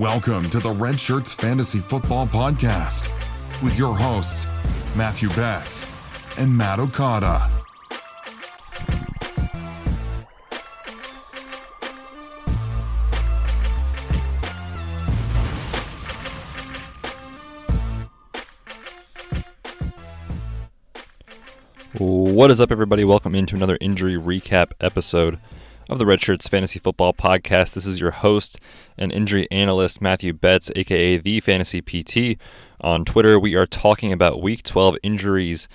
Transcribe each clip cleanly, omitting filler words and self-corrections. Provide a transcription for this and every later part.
Welcome to the Redshirts Fantasy Football Podcast with your hosts, Matthew Betts and Matt Okada. What is up, everybody? Welcome into another injury recap episode of the Redshirts Fantasy Football Podcast. This is your host and injury analyst, Matthew Betts, aka The Fantasy PT. On Twitter, we are talking about Week 12 injuries,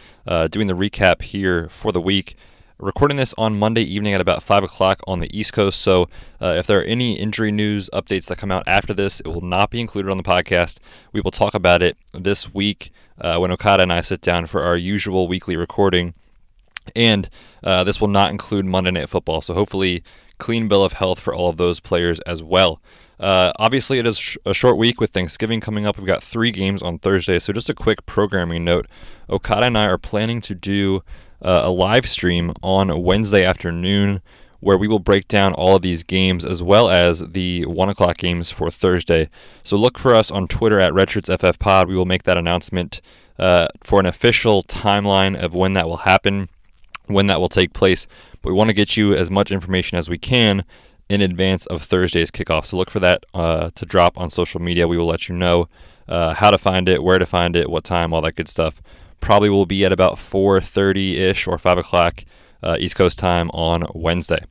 doing the recap here for the week. Recording this on Monday evening at about 5 o'clock on the East Coast, so if there are any injury news updates that come out after this, it will not be included on the podcast. We will talk about it this week when Okada and I sit down for our usual weekly recording. And this will not include Monday Night Football, so hopefully clean bill of health for all of those players as well. Obviously, it is a short week with Thanksgiving coming up. We've got 3 games on Thursday, so just a quick programming note. Okada and I are planning to do a live stream on Wednesday afternoon where we will break down all of these games as well as the 1 o'clock games for Thursday. So look for us on Twitter at RedshirtsFFPod. We will make that announcement for an official timeline of when that will happen, when that will take place, but we want to get you as much information as we can in advance of Thursday's kickoff. So look for that to drop on social media. We will let you know how to find it, where to find it, what time, all that good stuff. Probably will be at about 4:30-ish or 5 o'clock East Coast time on Wednesday.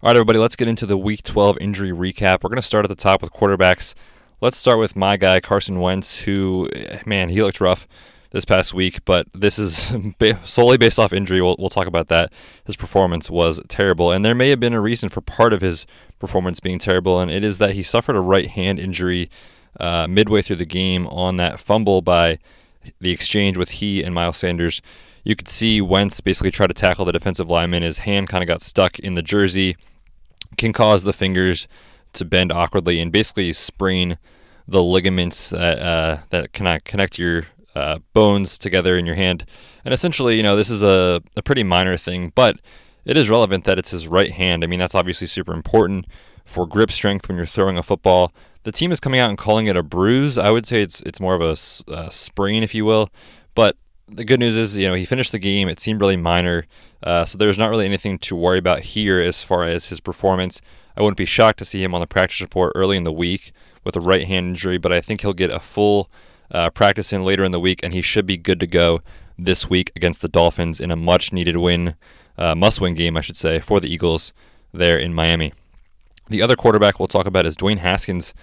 All right, everybody, let's get into the Week 12 injury recap. We're going to start at the top with quarterbacks. Let's start with my guy, Carson Wentz, who, man, he looked rough this past week, but this is solely based off injury. We'll talk about that. His performance was terrible, and there may have been a reason for part of his performance being terrible, and it is that he suffered a right hand injury midway through the game on that fumble by the exchange with he and Miles Sanders. You could see Wentz basically try to tackle the defensive lineman. His hand kind of got stuck in the jersey, can cause the fingers to bend awkwardly and basically sprain the ligaments that connect your bones together in your hand. And essentially, this is a pretty minor thing, but it is relevant that it's his right hand. I mean, that's obviously super important for grip strength when you're throwing a football. The team is coming out and calling it a bruise. I would say it's more of a sprain, if you will. But the good news is, he finished the game. It seemed really minor. So there's not really anything to worry about here as far as his performance. I wouldn't be shocked to see him on the practice report early in the week with a right hand injury, but I think he'll get a full practice in later in the week, and he should be good to go this week against the Dolphins in a much-needed win, must-win game, I should say, for the Eagles there in Miami. The other quarterback we'll talk about is Dwayne Haskins.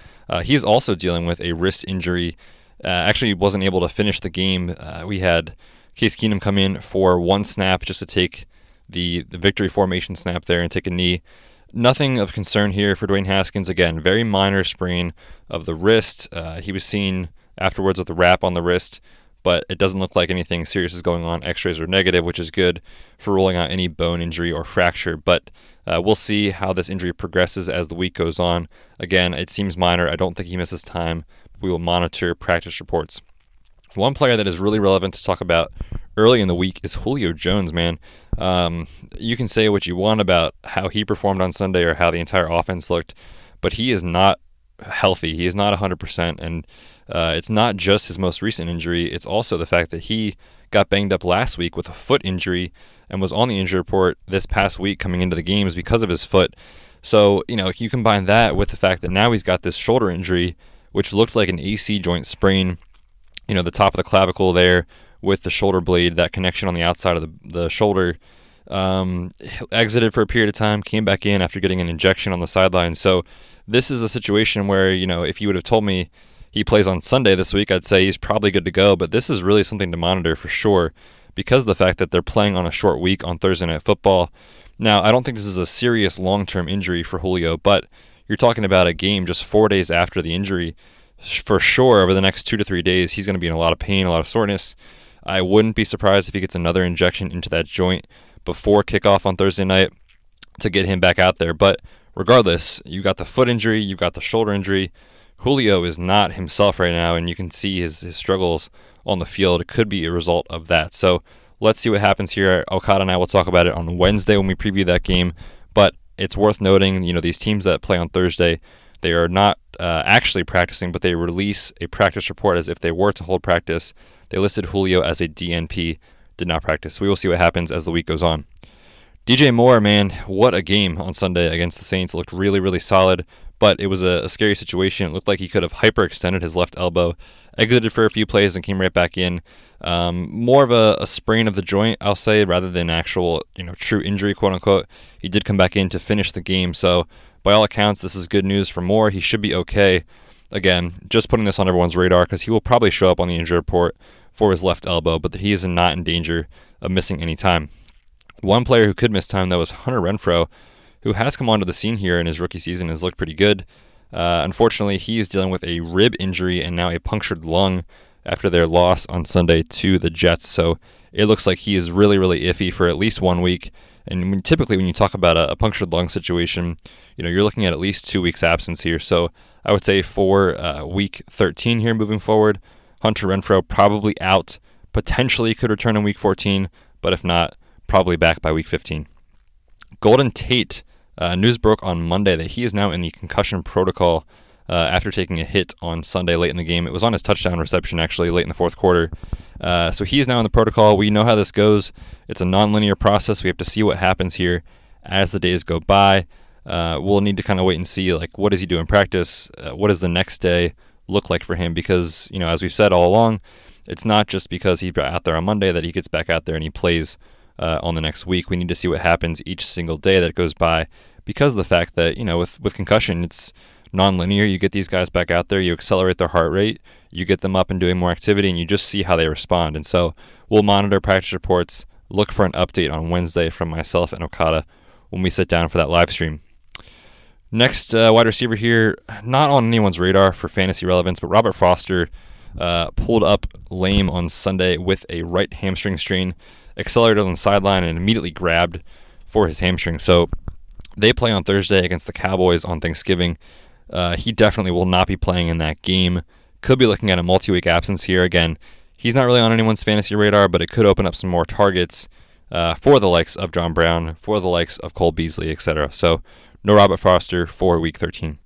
He's also dealing with a wrist injury. Actually wasn't able to finish the game. We had Case Keenum come in for one snap just to take the victory formation snap there and take a knee. Nothing of concern here for Dwayne Haskins. Again, very minor sprain of the wrist. He was seen afterwards with a wrap on the wrist, but it doesn't look like anything serious is going on. X-rays are negative, which is good for ruling out any bone injury or fracture, but we'll see how this injury progresses as the week goes on. Again, it seems minor. I don't think he misses time. We will monitor practice reports. One player that is really relevant to talk about early in the week is Julio Jones, man. You can say what you want about how he performed on Sunday or how the entire offense looked, but he is not healthy. He is not 100%, and it's not just his most recent injury. It's also the fact that he got banged up last week with a foot injury and was on the injury report this past week coming into the games because of his foot. So, you combine that with the fact that now he's got this shoulder injury, which looked like an AC joint sprain, the top of the clavicle there with the shoulder blade, that connection on the outside of the shoulder. Exited for a period of time, came back in after getting an injection on the sideline. So this is a situation where, if you would have told me he plays on Sunday this week, I'd say he's probably good to go. But this is really something to monitor for sure because of the fact that they're playing on a short week on Thursday Night Football. Now, I don't think this is a serious long-term injury for Julio, but you're talking about a game just 4 days after the injury. For sure, over the next 2 to 3 days, he's going to be in a lot of pain, a lot of soreness. I wouldn't be surprised if he gets another injection into that joint before kickoff on Thursday night to get him back out there. But regardless, you got the foot injury, you've got the shoulder injury. Julio is not himself right now, and you can see his struggles on the field. It could be a result of that. So let's see what happens here. Okada and I will talk about it on Wednesday when we preview that game. But it's worth noting, these teams that play on Thursday, They are not actually practicing, but they release a practice report as if they were to hold practice. They listed Julio as a DNP, did not practice. We will see what happens as the week goes on. DJ Moore, man, what a game on Sunday against the Saints. It looked really, really solid, but it was a scary situation. It looked like he could have hyperextended his left elbow, exited for a few plays, and came right back in. More of a sprain of the joint, I'll say, rather than actual, true injury, quote unquote. He did come back in to finish the game, so by all accounts, this is good news for Moore. He should be okay. Again, just putting this on everyone's radar because he will probably show up on the injury report for his left elbow, but he is not in danger of missing any time. One player who could miss time, though, is Hunter Renfrow, who has come onto the scene here in his rookie season and has looked pretty good. Unfortunately, he is dealing with a rib injury and now a punctured lung after their loss on Sunday to the Jets. So it looks like he is really, really iffy for at least 1 week. And typically when you talk about a punctured lung situation, you're looking at least 2 weeks absence here. So I would say for week 13 here moving forward, Hunter Renfrow probably out, potentially could return in week 14, but if not, probably back by week 15. Golden Tate, news broke on Monday that he is now in the concussion protocol after taking a hit on Sunday late in the game. It was on his touchdown reception, actually, late in the fourth quarter. So he is now in the protocol. We know how this goes. It's a non-linear process. We have to see what happens here as the days go by. We'll need to kind of wait and see, what does he do in practice? What does the next day look like for him? Because, as we've said all along, it's not just because he got out there on Monday that he gets back out there and he plays on the next week. We need to see what happens each single day that goes by because of the fact that, with concussion, it's non-linear. You get these guys back out there, you accelerate their heart rate, you get them up and doing more activity, and you just see how they respond. And so we'll monitor practice reports, look for an update on Wednesday from myself and Okada when we sit down for that live stream. Next wide receiver here, not on anyone's radar for fantasy relevance, but Robert Foster pulled up lame on Sunday with a right hamstring strain, accelerated on the sideline, and immediately grabbed for his hamstring. So they play on Thursday against the Cowboys on Thanksgiving. He definitely will not be playing in that game. Could be looking at a multi-week absence here. Again, he's not really on anyone's fantasy radar, but it could open up some more targets for the likes of John Brown, for the likes of Cole Beasley, etc. So no Robert Foster for Week 13.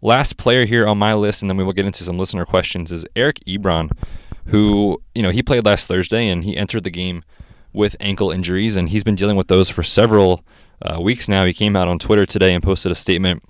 Last player here on my list, and then we will get into some listener questions, is Eric Ebron, who, he played last Thursday, and he entered the game with ankle injuries, and he's been dealing with those for several weeks now. He came out on Twitter today and posted a statement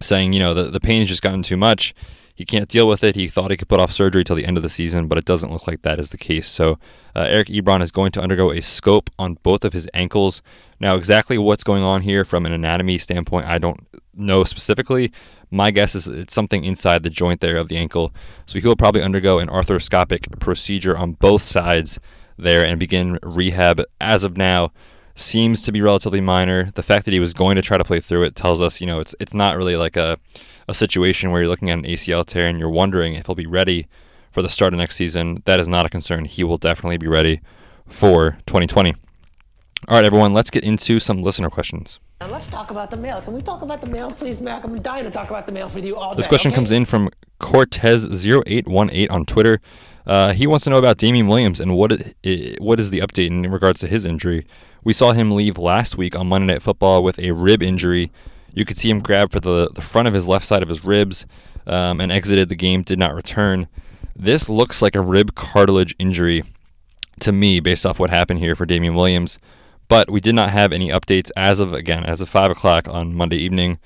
saying, the pain has just gotten too much. He can't deal with it. He thought he could put off surgery till the end of the season, but it doesn't look like that is the case. So Eric Ebron is going to undergo a scope on both of his ankles. Now, exactly what's going on here from an anatomy standpoint, I don't know specifically. My guess is it's something inside the joint there of the ankle. So he will probably undergo an arthroscopic procedure on both sides there and begin rehab. As of now, seems to be relatively minor. The fact that he was going to try to play through it tells us, it's not really like a situation where you're looking at an ACL tear and you're wondering if he'll be ready for the start of next season. That is not a concern. He will definitely be ready for 2020. All right, everyone, let's get into some listener questions. And let's talk about the mail. Can we talk about the mail, please, Mac? I'm dying to talk about the mail with you all day. This question comes in from Cortez0818 on Twitter. He wants to know about Damien Williams and what is the update in regards to his injury. We saw him leave last week on Monday Night Football with a rib injury. You could see him grab for the front of his left side of his ribs and exited the game, did not return. This looks like a rib cartilage injury to me based off what happened here for Damien Williams. But we did not have any updates as of 5 o'clock on Monday evening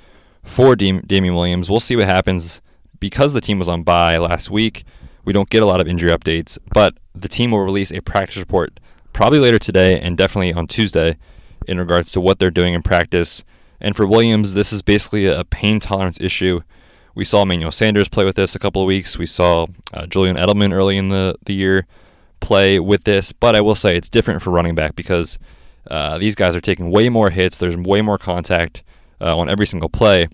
for Damien Williams. We'll see what happens. Because the team was on bye last week, we don't get a lot of injury updates, but the team will release a practice report probably later today and definitely on Tuesday in regards to what they're doing in practice. And for Williams, this is basically a pain tolerance issue. We saw Emmanuel Sanders play with this a couple of weeks. We saw Julian Edelman early in the year play with this, but I will say it's different for running back because these guys are taking way more hits. There's way more contact on every single play.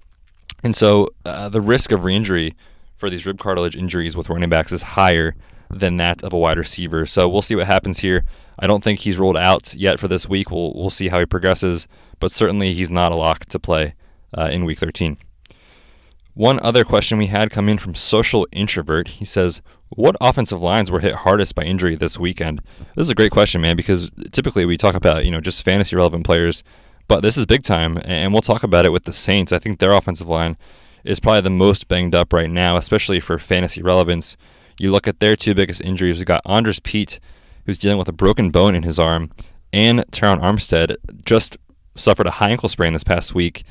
And so the risk of re-injury for these rib cartilage injuries with running backs is higher than that of a wide receiver. So we'll see what happens here. I don't think he's ruled out yet for this week. We'll see how he progresses, but certainly he's not a lock to play in Week 13. One other question we had come in from Social Introvert. He says, what offensive lines were hit hardest by injury this weekend? This is a great question, man, because typically we talk about, just fantasy relevant players, but this is big time, and we'll talk about it with the Saints. I think their offensive line is probably the most banged up right now, especially for fantasy relevance. You look at their two biggest injuries. We've got Andres Pete, who's dealing with a broken bone in his arm, and Teron Armstead just suffered a high ankle sprain this past week.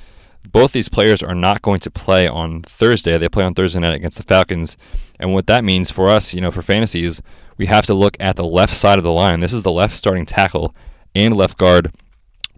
Both these players are not going to play on Thursday. They play on Thursday night against the Falcons. And what that means for us, for fantasies, we have to look at the left side of the line. This is the left starting tackle and left guard.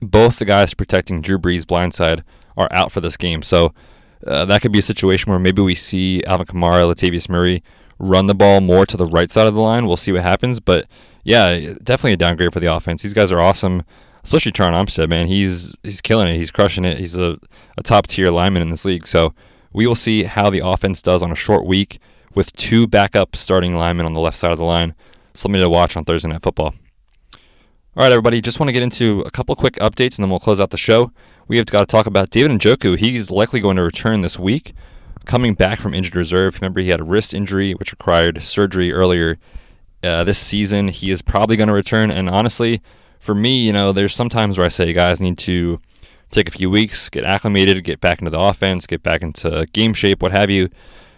Both the guys protecting Drew Brees' blindside are out for this game. So that could be a situation where maybe we see Alvin Kamara, Latavius Murray run the ball more to the right side of the line. We'll see what happens. But yeah, definitely a downgrade for the offense. These guys are awesome, especially Teron Armstead, man. He's killing it. He's crushing it. He's a top-tier lineman in this league. So we will see how the offense does on a short week with two backup starting linemen on the left side of the line. Something to watch on Thursday Night Football. All right, everybody, just want to get into a couple quick updates, and then we'll close out the show. We have got to talk about David Njoku. He's likely going to return this week, coming back from injured reserve. Remember, he had a wrist injury, which required surgery earlier this season. He is probably going to return, and honestly, for me, there's some times where I say guys need to take a few weeks, get acclimated, get back into the offense, get back into game shape, what have you.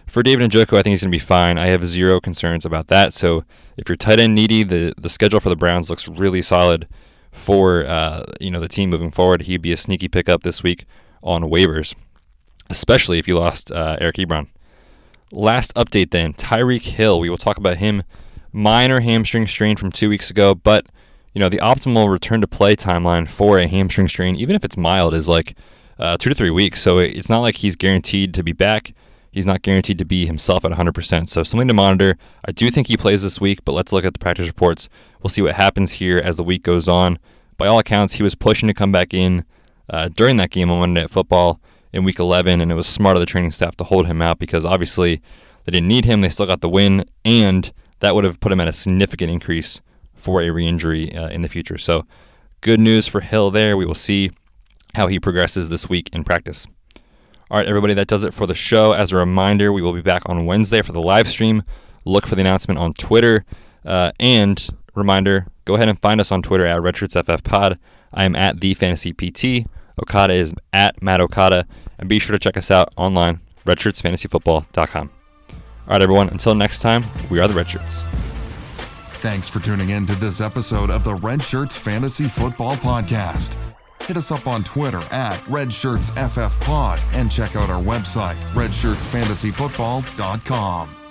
For David Njoku, I think he's going to be fine. I have zero concerns about that. So if you're tight end needy, the schedule for the Browns looks really solid for the team moving forward. He'd be a sneaky pickup this week on waivers, especially if you lost Eric Ebron. Last update then, Tyreek Hill. We will talk about him. Minor hamstring strain from 2 weeks ago, but the optimal return to play timeline for a hamstring strain, even if it's mild, is like 2 to 3 weeks. So it's not like he's guaranteed to be back. He's not guaranteed to be himself at 100%. So something to monitor. I do think he plays this week, but let's look at the practice reports. We'll see what happens here as the week goes on. By all accounts, he was pushing to come back in during that game on Monday Night Football in Week 11, and it was smart of the training staff to hold him out because obviously they didn't need him. They still got the win, and that would have put him at a significant increase for a re-injury in the future. So good news for Hill there. We will see how he progresses this week in practice. All right, everybody, that does it for the show. As a reminder, we will be back on Wednesday for the live stream. Look for the announcement on Twitter. And reminder, go ahead and find us on Twitter at RedshirtsFFPod. I am at TheFantasyPT. Okada is at Matt Okada. And be sure to check us out online, RedshirtsFantasyFootball.com. All right, everyone, until next time, we are the Redshirts. Thanks for tuning in to this episode of the Redshirts Fantasy Football Podcast. Hit us up on Twitter at RedshirtsFFPod and check out our website, RedshirtsFantasyFootball.com.